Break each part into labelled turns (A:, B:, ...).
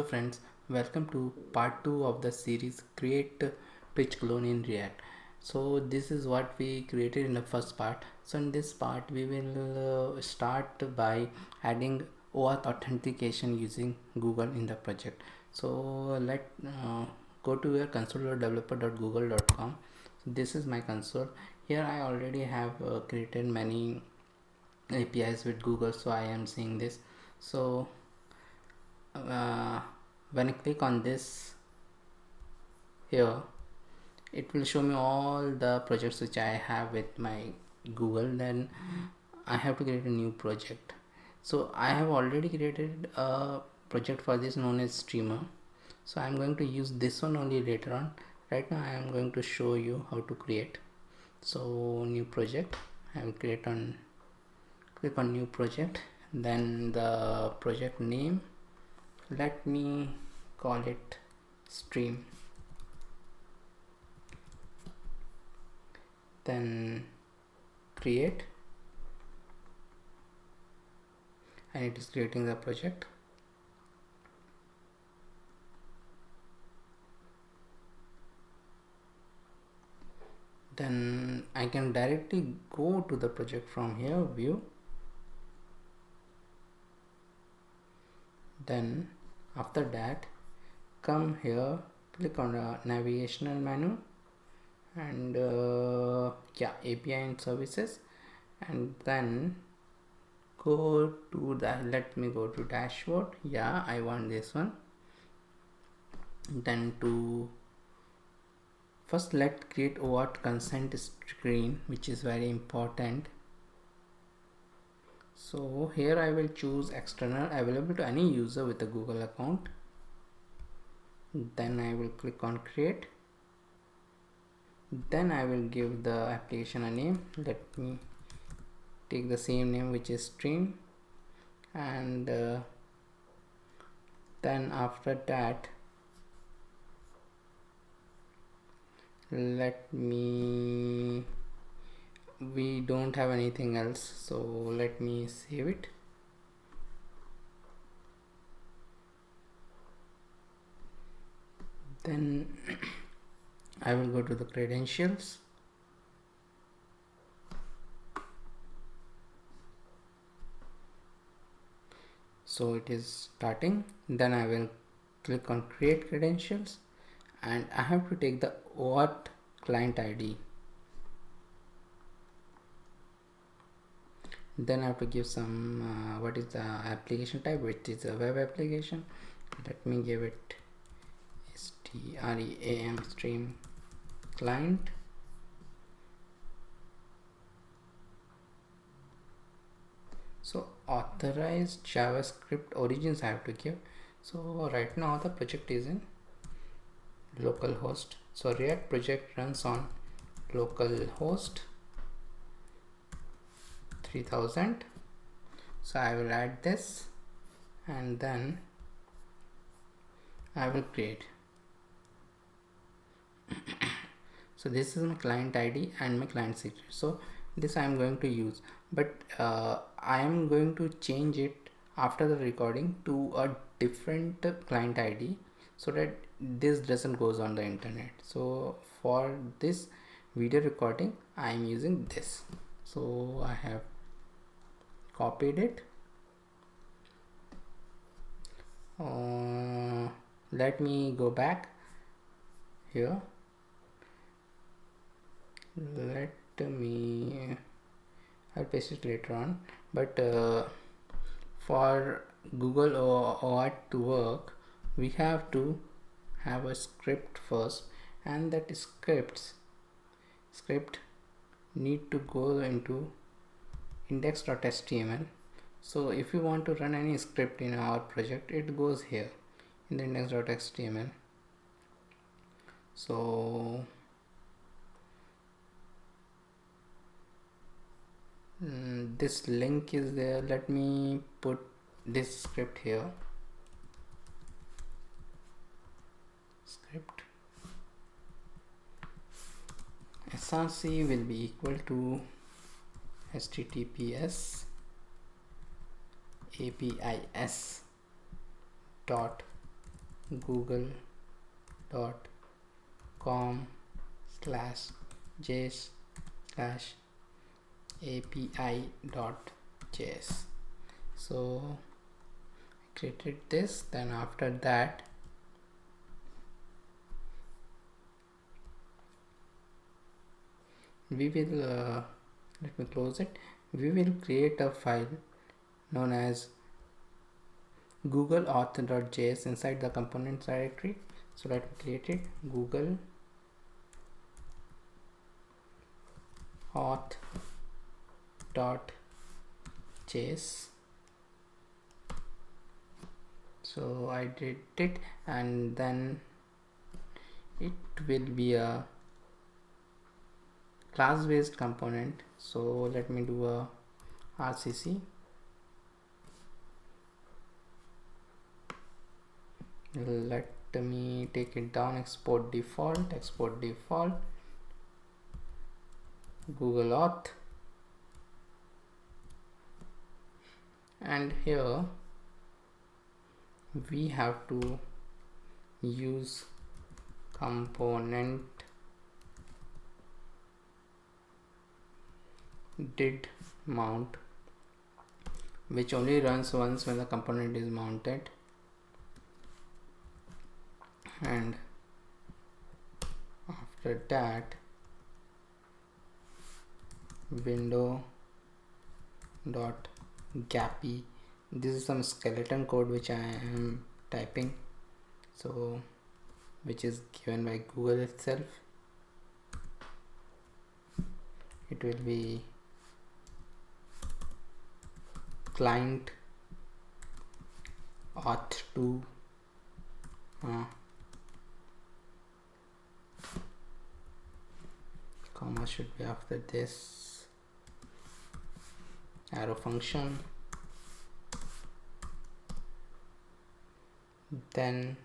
A: friends, welcome to part 2 of the series Create Twitch Clone in React. So this is what we created in the first part. So in this part we will start by adding OAuth authentication using Google in the project. So let go to your console.developer.google.com. So this is my console. Here I already have created many APIs with Google, so I am seeing this. So when I click on this here, it will show me all the projects which I have with my Google. Then I have to create a new project. So I have already created a project for this known as streamer, so I'm going to use this one only later on. Right now I am going to show you how to create. So new project, I will click on new project, then the project name, let me call it stream, then create, and it is creating the project. Then I can directly go to the project from here, view, then after that come here, click on the navigational menu and API and services, and then go to the, let me go to dashboard. I want this one. Then to first let create OAuth consent screen, which is very important. So here I will choose external, available to any user with a Google account. Then I will click on create. Then I will give the application a name. Let me take the same name, which is stream, and then after that we don't have anything else, so let me save it. Then I will go to the credentials. So it is starting. Then I will click on create credentials, and I have to take the OAuth client ID. Then I have to give some what is the application type, which is a web application. Let me give it stream, stream client. So authorized JavaScript origins I have to give. So right now the project is in localhost. So React project runs on localhost 3000. So I will add this, and then I will create. So this is my client ID and my client secret. So this I am going to use, but I am going to change it after the recording to a different client ID, so that this doesn't goes on the internet. So for this video recording I am using this. So I have copied it. Let me go back here. I'll paste it later on, but for Google OAuth to work, we have to have a script first, and that script need to go into index.html. So if you want to run any script in our project, it goes here in the index.html. So this link is there. Let me put this script here. Script src will be equal to https apis dot google.com/js/api.js. So created this. Then after that we will let me close it. We will create a file known as google.auth.js inside the components directory. So let me create it. Google auth.js. So I did it, and then it will be a class based component. So let me do a RCC. Let me take it down. Export default Google Auth, and here we have to use component did mount, which only runs once when the component is mounted, and after that window.gappy. This is some skeleton code which I am typing, so which is given by Google itself. It will be client auth2 comma should be after this, arrow function, then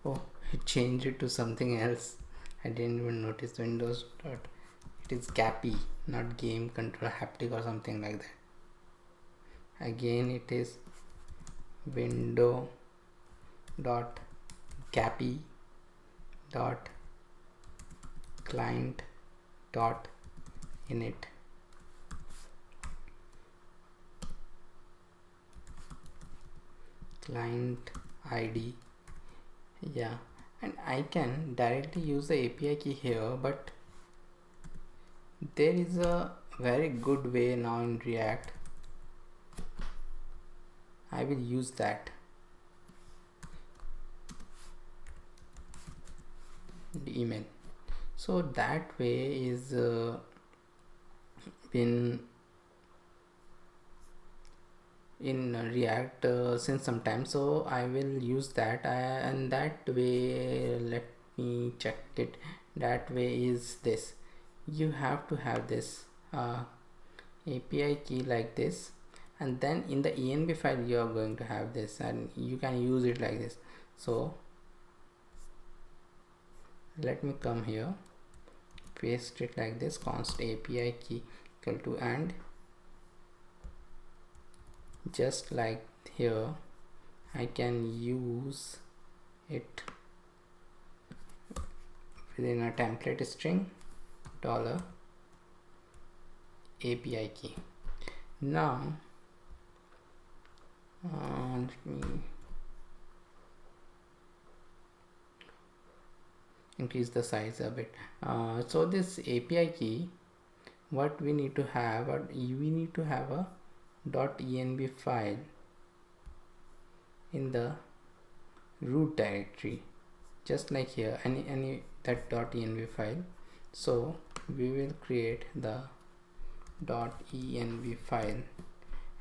A: it changed it to something else. I didn't even notice. Windows dot, it is gappy, not game control haptic or something like that. Again it is window dot gappy dot client dot init. Client ID. Yeah, and I can directly use the API key here, but there is a very good way now in React. I will use that. The email. So that way is been in React since some time, so I will use that, and that way, let me check it. That way is this: you have to have this API key like this, and then in the env file you are going to have this, and you can use it like this. So let me come here, paste it like this, const API key equal to, and just like here I can use it within a template string $API key. Now let me increase the size a bit. So this API key, what we need to have, we need to have a .env file in the root directory, just like here, any that .env file. So we will create the .env file,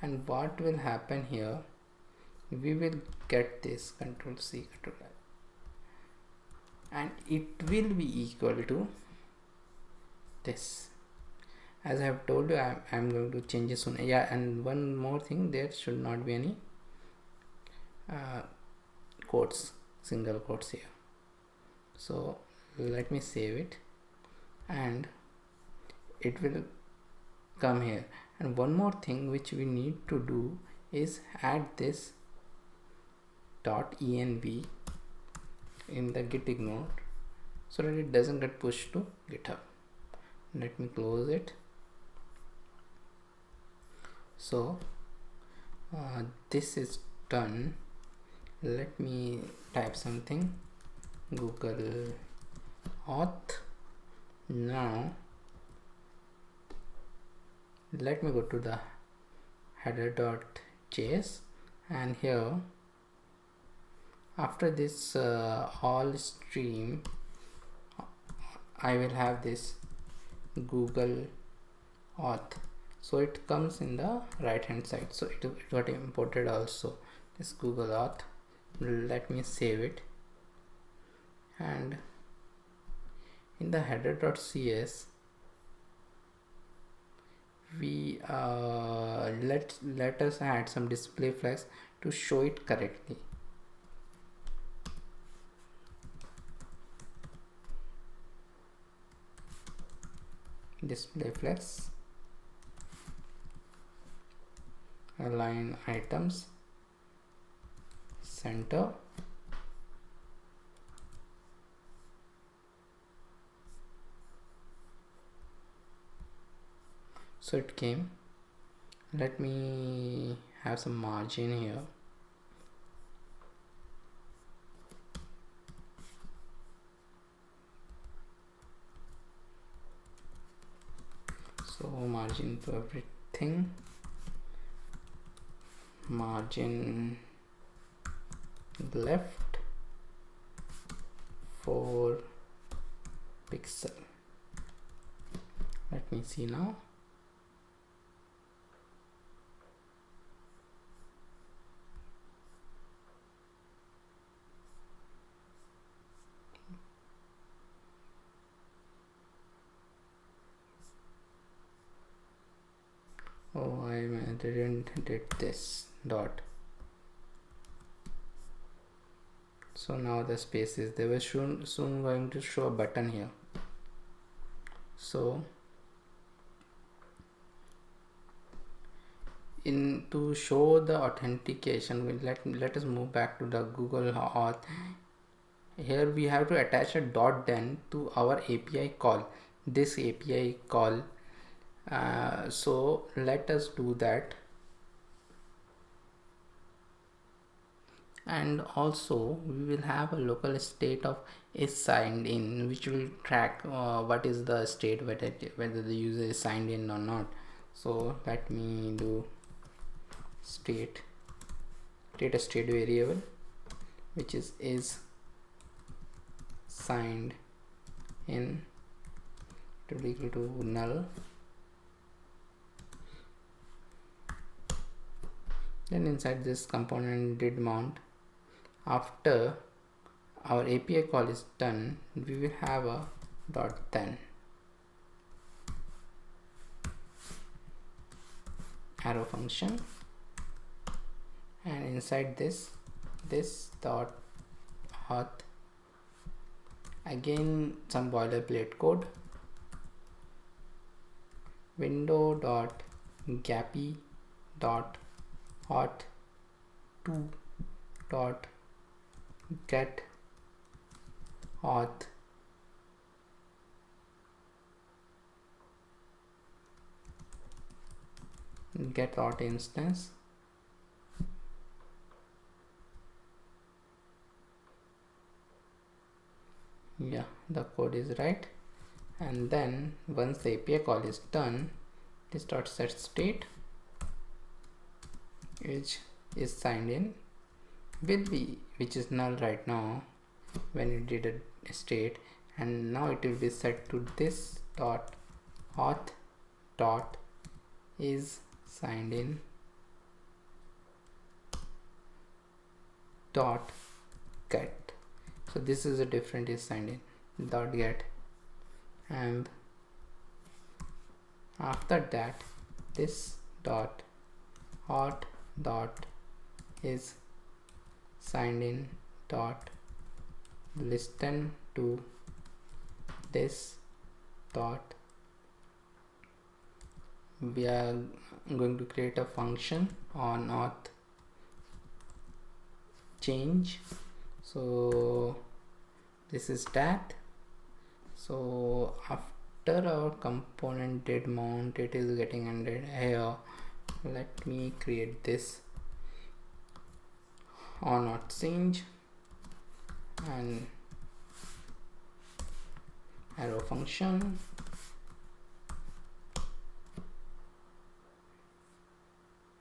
A: and what will happen here, we will get this Control-C, Control-L, and it will be equal to this. As I have told you, I'm going to change it soon. Yeah, and one more thing, there should not be any quotes, single quotes here. So let me save it, and it will come here. And one more thing which we need to do is add this .env in the git ignore so that it doesn't get pushed to GitHub. Let me close it. So this is done. Let me type something, Google Auth. Now let me go to the header.js, and here after this all stream I will have this Google Auth, so it comes in the right hand side, so it got imported also, this Google Auth. Let me save it, and in the header.cs we let us add some display flags to show it correctly. Display flags, align items, center, so it came. Let me have some margin here. So margin to everything, margin left 4 pixel. Let me see now. Oh, I didn't did this dot. So now the space is there. We're soon going to show a button here. So to show the authentication, let us move back to the Google Auth. Here we have to attach a dot then to our API call, this API call. So let us do that, and also we will have a local state of is signed in, which will track what is the state, whether the user is signed in or not. So let me do state, create a state variable which is signed in to be equal to null. Then inside this component did mount, after our API call is done, we will have a dot then arrow function, and inside this dot auth, again some boilerplate code, window dot gappy dot auth 2 dot get auth instance, yeah, the code is right. And then once the API call is done, this dot set state which is signed in will be, which is null right now when it did a state, and now it will be set to this dot auth dot is signed in dot get. So this is a different is signed in dot get, and after that this dot auth dot is signed in dot listen to this dot. We are going to create a function on auth change. So this is that. So after our component did mount, it is getting ended here. Let me create this on not change and arrow function.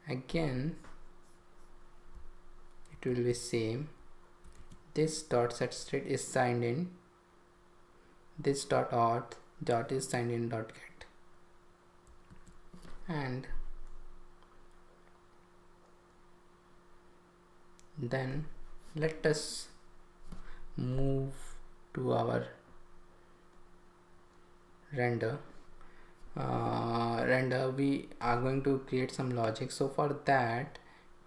A: Again it will be same. This dot set state is signed in. This dot auth dot is signed in dot get. And then let us move to our render. We are going to create some logic. So for that,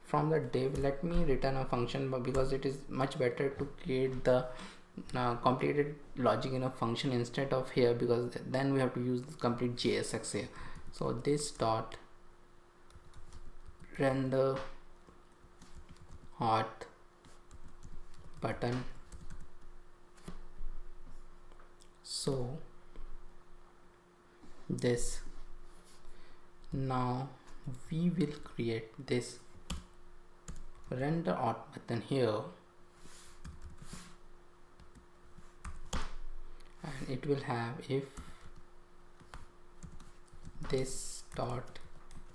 A: from the div, let me return a function, but because it is much better to create the completed logic in a function instead of here, because then we have to use the complete JSX here. So this dot render auth button. So this, now we will create this render auth button here, and it will have if this dot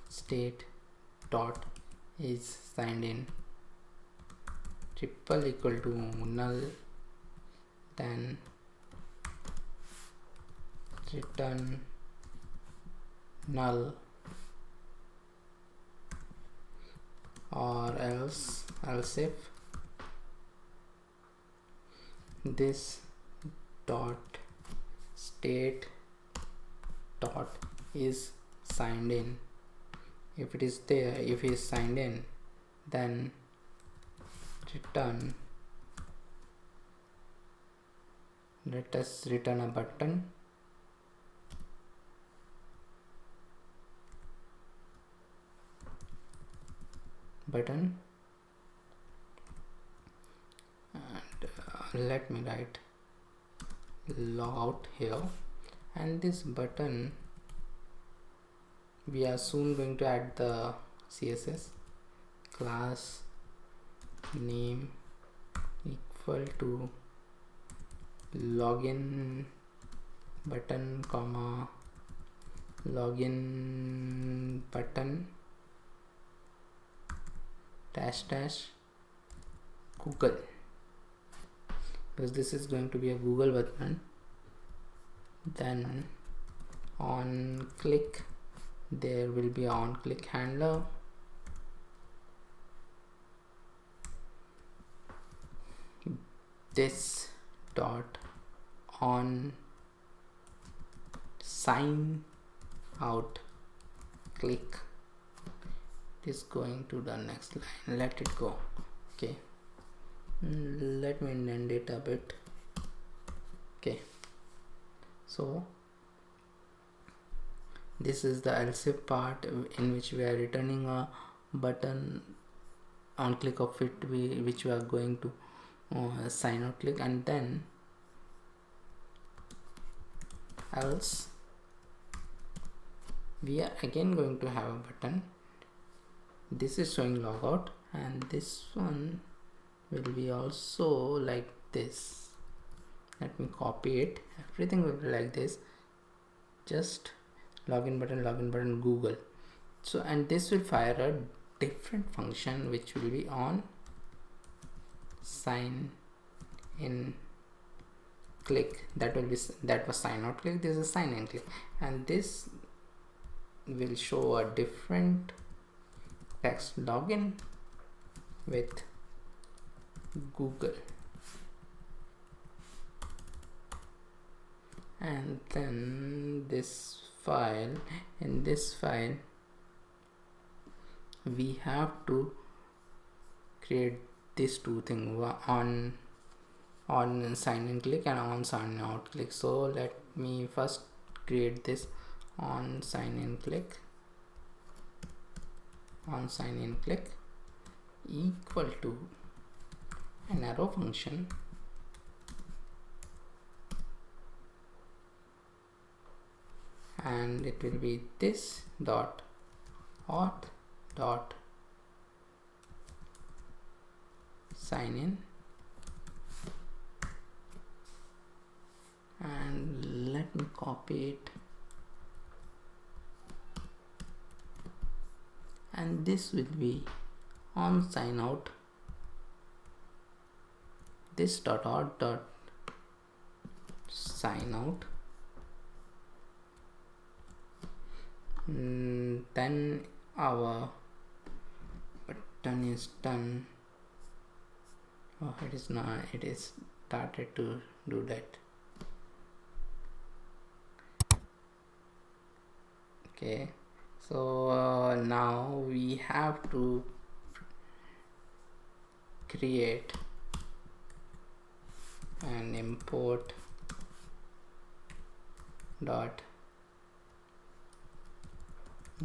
A: state dot is signed in triple equal to null, then return null, or else if this dot state dot is signed in. If it is there, if it is signed in, then return, let us return a button. And let me write logout here, and this button we are soon going to add the CSS class name equal to login button comma login button dash dash Google, because this is going to be a Google button. Then on click, there will be on click handler. This dot on sign out click is going to the next line. Let it go. Okay, let me end it a bit. Okay, so this is the else if part, in which we are returning a button on click of it, which we are going to sign out click, and then else we are again going to have a button. This is showing logout, and this one will be also like this. Let me copy it. Everything will be like this, just login button Google. So, and this will fire a different function which will be on sign in click. That was sign out click. This is sign in click, and this will show a different text login with Google. And then this file, in this file we have to create these two things, on sign in click and on sign out click. So let me first create this on sign in click. On sign in click equal to an arrow function, and it will be this dot auth dot sign in, and let me copy it, and this will be on sign out, this dot auth dot sign out. Then our button is done. Oh, it is not, it is started to do that. Okay, so now we have to create an import dot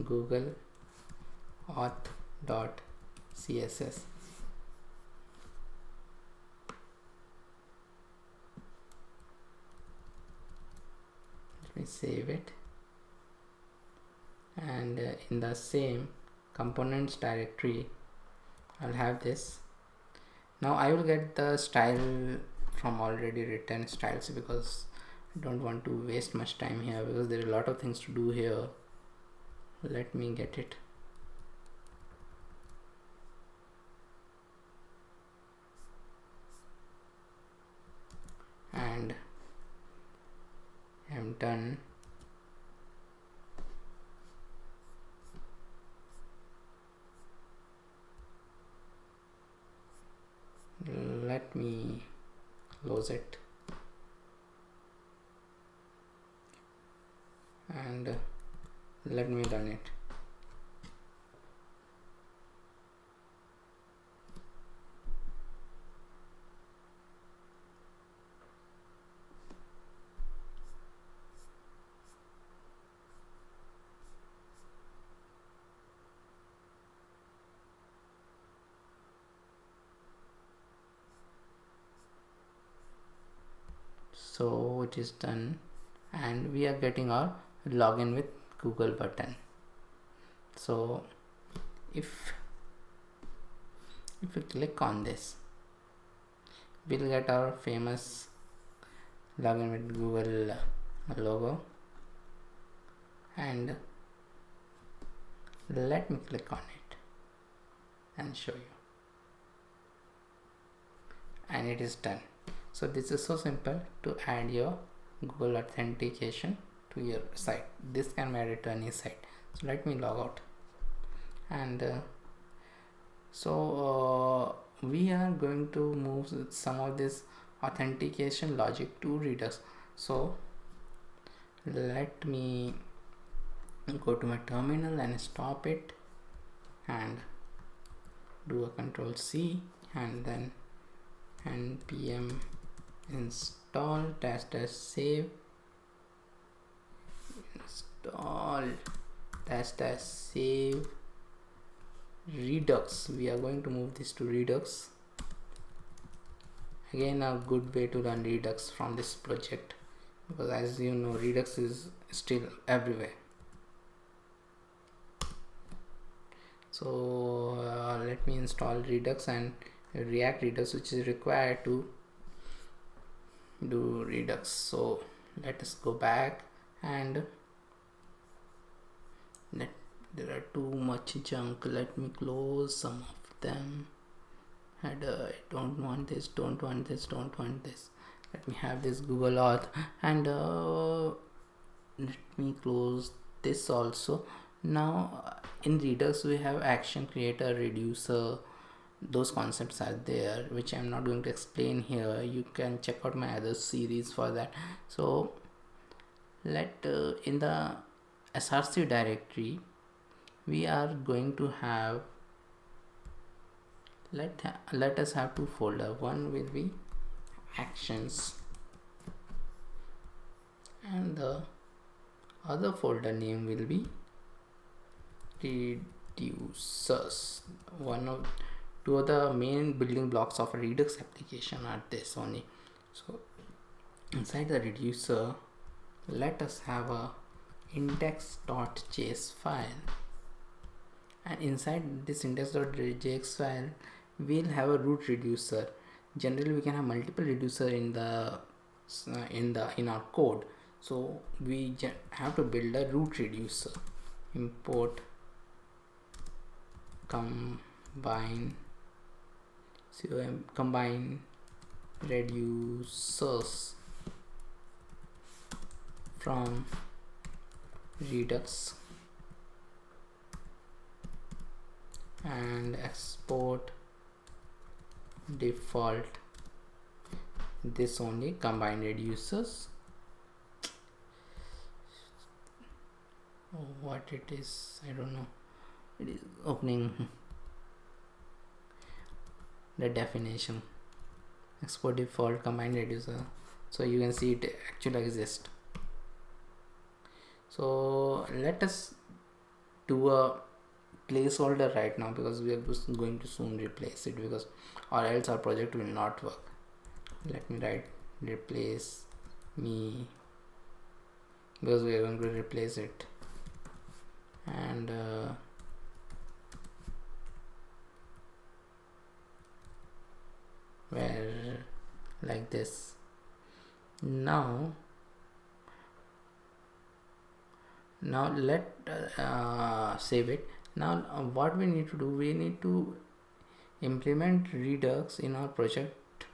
A: Google auth dot css. Let me save it, and in the same components directory I'll have this. Now I will get the style from already written styles, because I don't want to waste much time here, because there are a lot of things to do here. Let me get it. And I'm done. Let me close it, and let me run it. So it is done, and we are getting our login with Google button. So if we click on this, we'll get our famous login with Google logo, and let me click on it and show you, and it is done. So this is so simple to add your Google authentication to your site. This can be added to any site. So let me log out, and we are going to move some of this authentication logic to Redux. So let me go to my terminal and stop it, and do a Control C, and then npm install -- save install -- save Redux. We are going to move this to Redux. Again, a good way to run Redux from this project, because as you know, Redux is still everywhere. So let me install Redux and React Redux, which is required to do Redux. So let us go back, and there are too much junk. Let me close some of them. And I don't want this, don't want this, don't want this. Let me have this Google Auth, and let me close this also. Now in Redux we have action creator, reducer. Those concepts are there, which I'm not going to explain here. You can check out my other series for that. So in the src directory we are going to have, let us have two folders. One will be actions, and the other folder name will be reducers. two of the main building blocks of a Redux application are this only. So inside the reducer, let us have a index.js file, and inside this index.js file we'll have a root reducer. Generally we can have multiple reducer in our code, so we have to build a root reducer. Import combine reducers from Redux and export default this only combine reducers. What it is, I don't know. It is opening the definition. Export default combine reducer, so you can see it actually exists. So let us do a placeholder right now, because we are just going to soon replace it, because or else our project will not work. Let me write replace me, because we are going to replace it, and where like this. Now let save it. Now what we need to do, we need to implement Redux in our project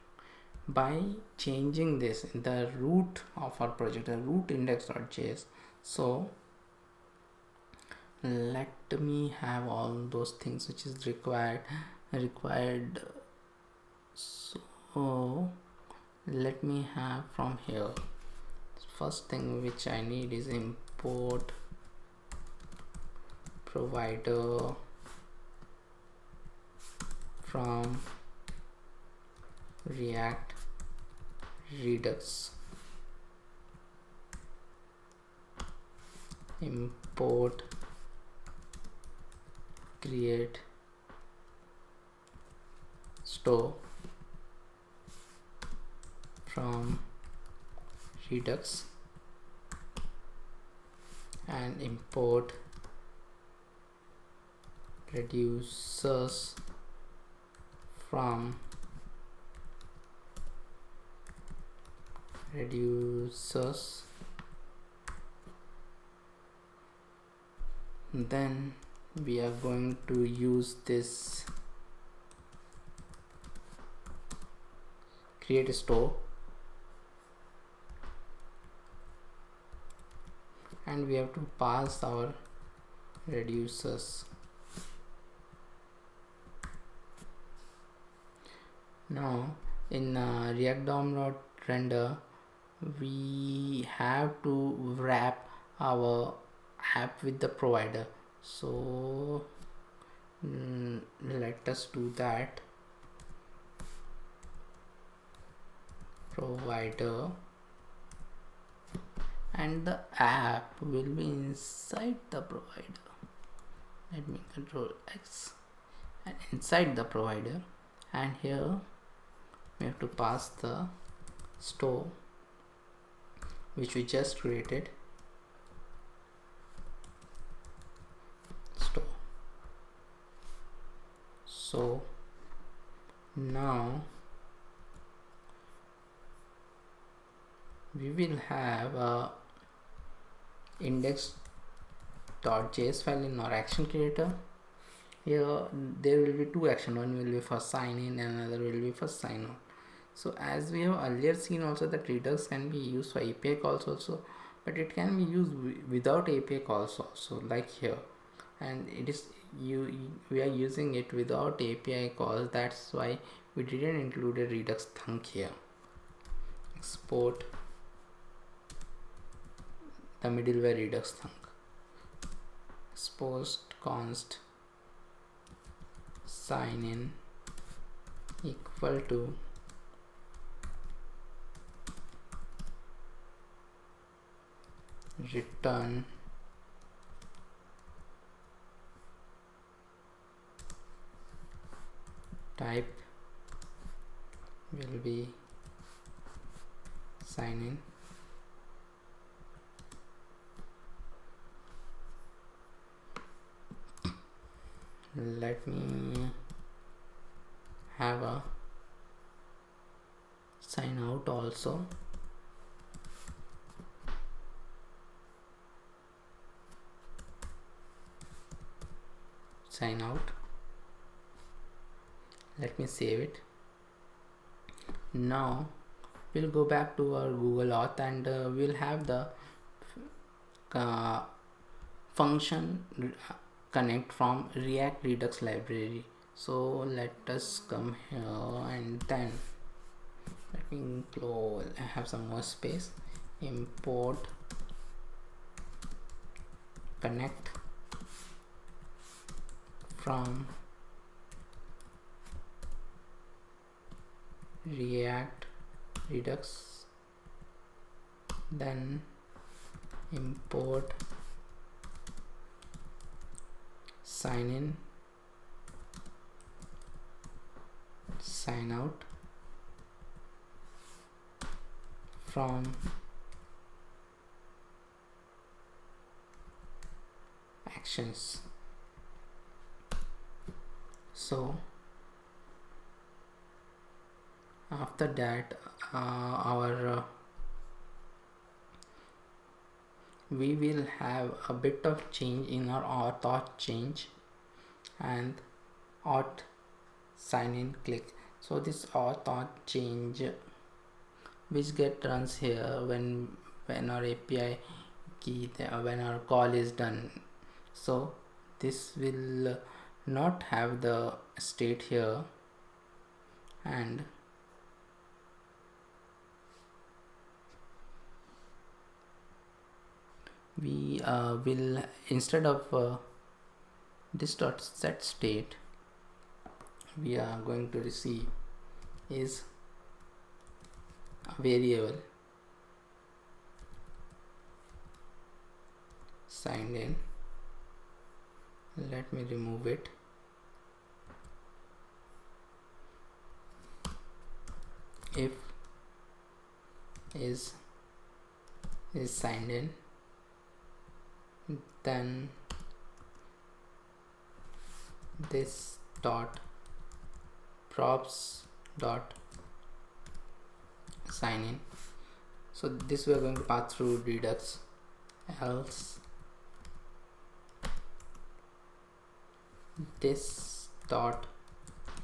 A: by changing this in the root of our project, the root index.js. So let me have all those things which is required. So let me have from here, first thing which I need is import provider from React Redux, import create store from Redux, and import reducers from reducers. Then we are going to use this create a store, and we have to pass our reducers. Now in React DOM.render we have to wrap our app with the provider, so let us do that. Provider, and the app will be inside the provider. Let me Control X, and inside the provider, and here we have to pass the store which we just created. Store. So now we will have a index.js file in our action creator. Here there will be two actions, one will be for sign in and another will be for sign out. So as we have earlier seen also that Redux can be used for API calls also, but it can be used without API calls also, like here, and it is we are using it without API calls. That's why we didn't include a Redux thunk here. Export the middleware Redux thunk. Expose const sign in equal to return type will be sign in. Let me have a sign out also. Sign out. Let me save it. Now we'll go back to our Google Auth and we'll have the function connect from React Redux library. So let us come here and then let me close. I have some more space. Import connect from React Redux, then import sign in, sign out from actions. So after that we will have a bit of change in our auth change and auth sign in click. So this auth change which get runs here when our API key when our call is done. So this will not have the state here, and we will, instead of this dot set state, we are going to receive is a variable signed in. Let me remove it. If is signed in, then this dot props dot sign in. So this we are going to pass through Redux. Else this dot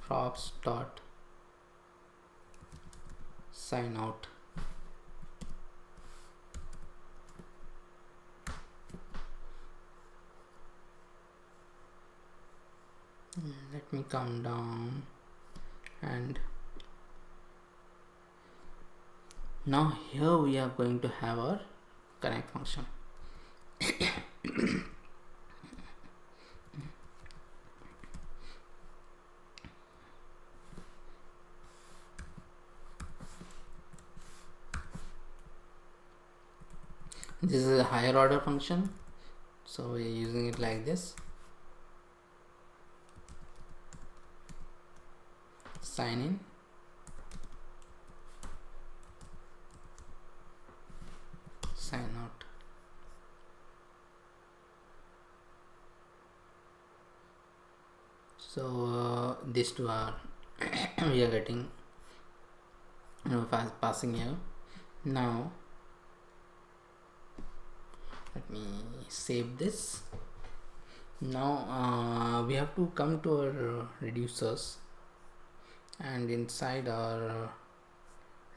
A: props dot sign out. Let me come down, and now here we are going to have our connect function. This is a higher order function, so we are using it like this. Sign in, sign out. So these two are we are getting passing here. Now let me save this. Now we have to come to our reducers, and inside our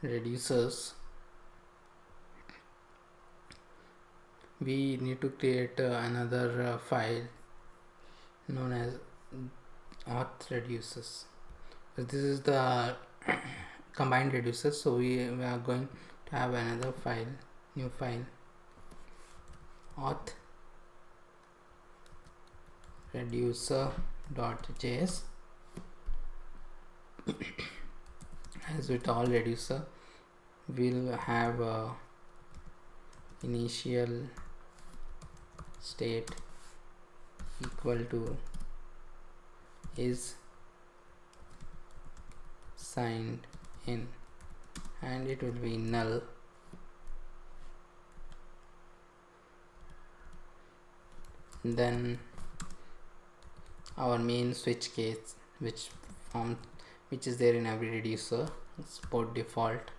A: reducers we need to create another file known as auth reducers. So this is the combined reducers, so we are going to have another file, new file, auth reducer.js. As with all reducer, we'll have a initial state equal to is signed in, and it will be null. Then our main switch case, which is there in every reducer, support default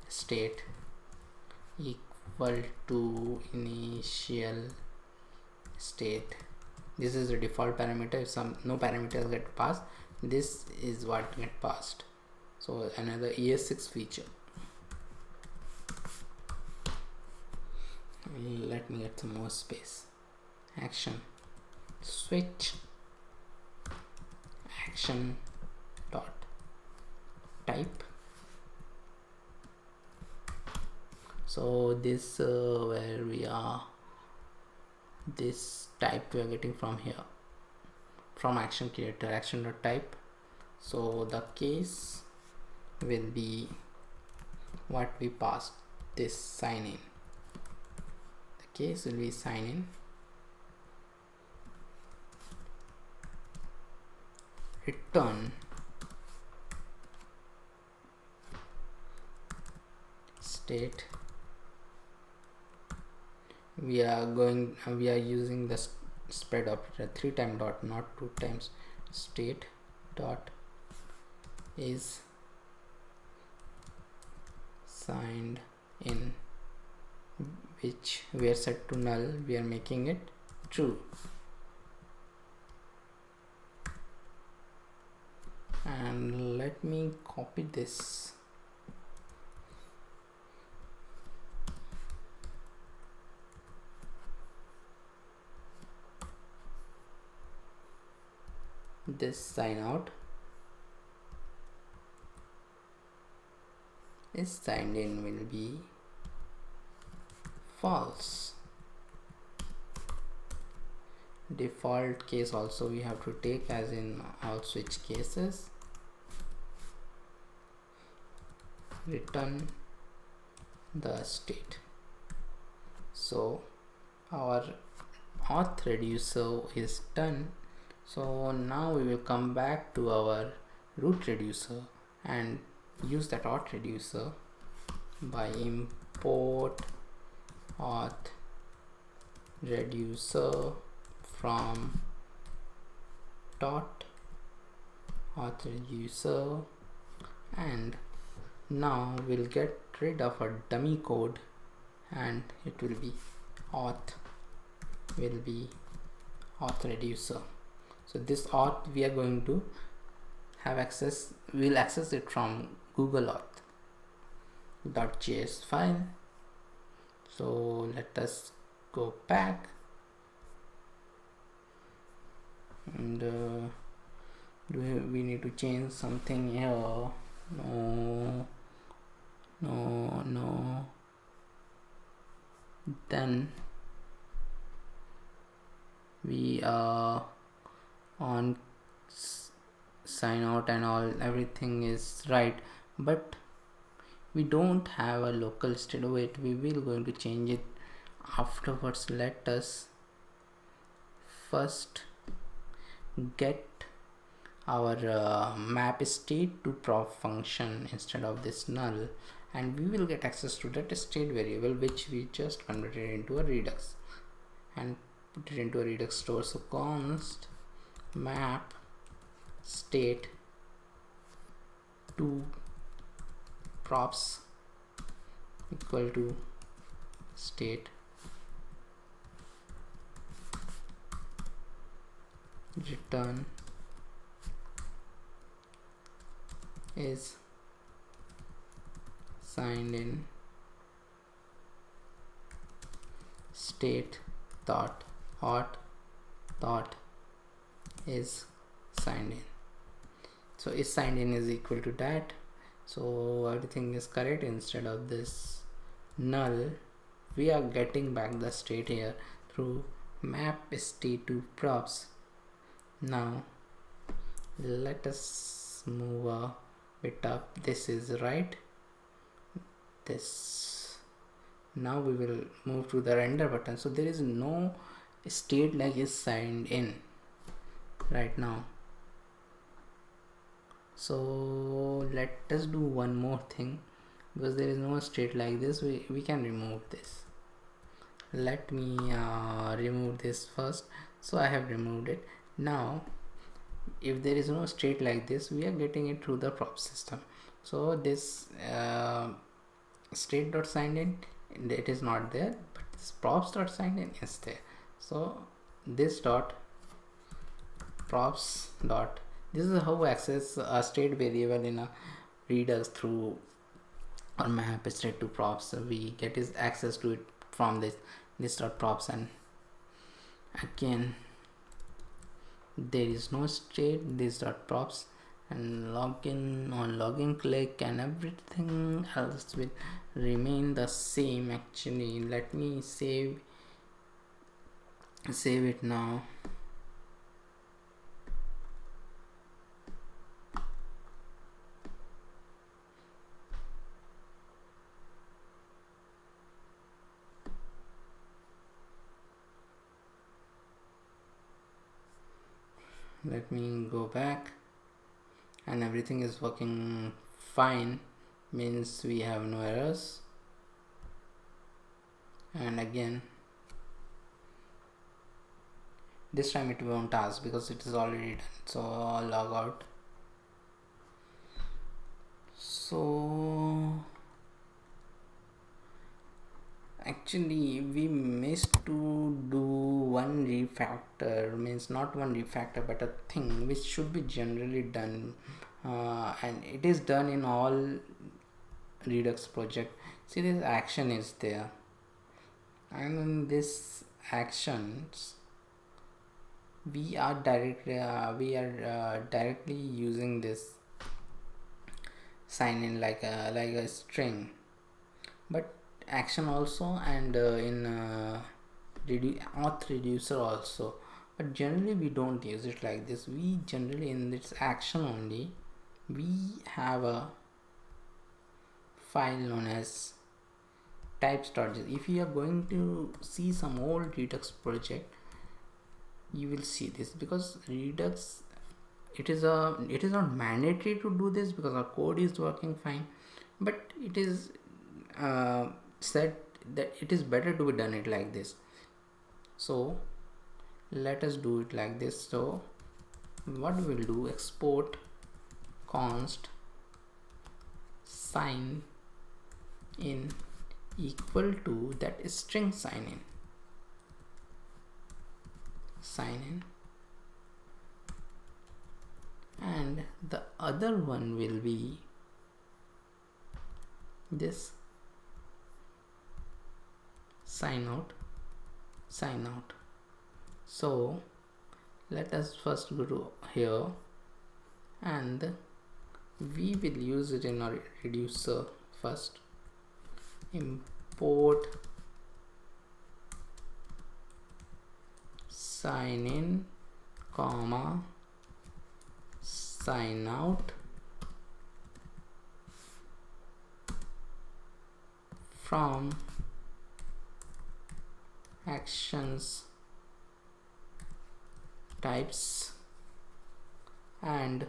A: state equal to initial state. This is the default parameter. If no parameters get passed, this is what get passed. So another ES6 feature. Let me get some more space. Action switch action dot type. So this where we are, this type we are getting from here, from action creator, action dot type. So the case will be what we passed, this sign in. The case will be sign in. Return state. We are using the spread operator, 3 times dot, not 2 times. State dot is signed in, which we are set to null. We are making it true. And let me copy this. This sign out is signed in will be false. Default case also we have to take, as in all switch cases. Return the state. So our auth reducer is done. So now we will come back to our root reducer and use that auth reducer by import auth reducer from dot auth reducer, and now we'll get rid of a dummy code, and it will be auth reducer. So this auth we are going to have access, we'll access it from Google auth.js file. So let us go back, and we need to change something here. No. Then we are on sign out and all, everything is right, but we don't have a local state. Wait, we will going to change it afterwards. Let us first get our map state to prop function instead of this null, and we will get access to that state variable which we just converted into a redux and put it into a redux store. So const map state to props equal to state return is signed in state dot auth dot is signed in. So is signed in is equal to that. So everything is correct. Instead of this null, we are getting back the state here through map state to props. Now let us move a bit up. This is right. This, now we will move to the render button. So there is no state like is signed in right now. So let us do one more thing, because there is no state like this. We can remove this. Let me remove this first. So I have removed it. Now if there is no state like this, we are getting it through the prop system. So this state dot signed in, it is not there, but this props dot signed in is there. So this dot props dot, this is how access a state variable in a Redux through or map state to props. So we get is access to it from this dot props, and again there is no state, this dot props, and login on login click and everything else will remain the same. Actually, let me save it now. Let me go back, and everything is working fine, means we have no errors. And again, this time it won't ask because it is already done. So I'll log out. So actually we missed to do one refactor, means not one refactor but a thing which should be generally done, and it is done in all Redux project. See, this action is there, and in this actions we are directly using this sign in like a string, but action also, and in auth reducer also, but generally we don't use it like this. We generally, in this action only, we have a file known as types.js. If you are going to see some old Redux project, you will see this, because Redux, it is not mandatory to do this because our code is working fine, but it is said that it is better to be done it like this. So let us do it like this. So what we will do, export const sign in equal to that string sign in, and the other one will be this sign out. So let us first go to here, and we will use it in our reducer first. Import sign in comma sign out from actions types. And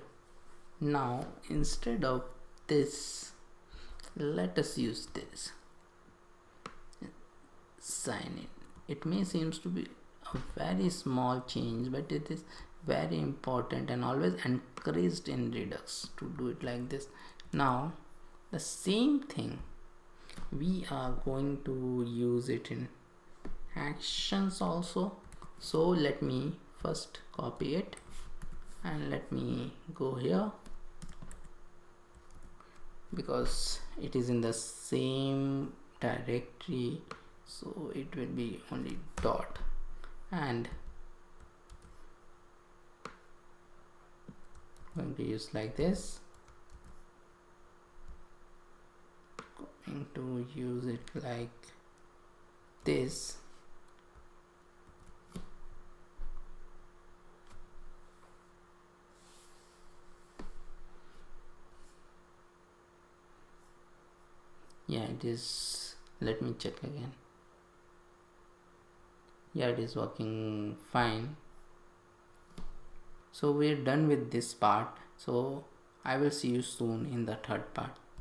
A: now instead of this, let us use this sign in. It may seems to be a very small change, but it is very important and always encouraged in Redux to do it like this. Now the same thing we are going to use it in actions also. So let me first copy it, and let me go here, because it is in the same directory, so it will be only dot, and I'm going to use like this. Going to use it like this. Yeah, it is. Let me check again. Yeah, it is working fine. So we're done with this part. So I will see you soon in the third part.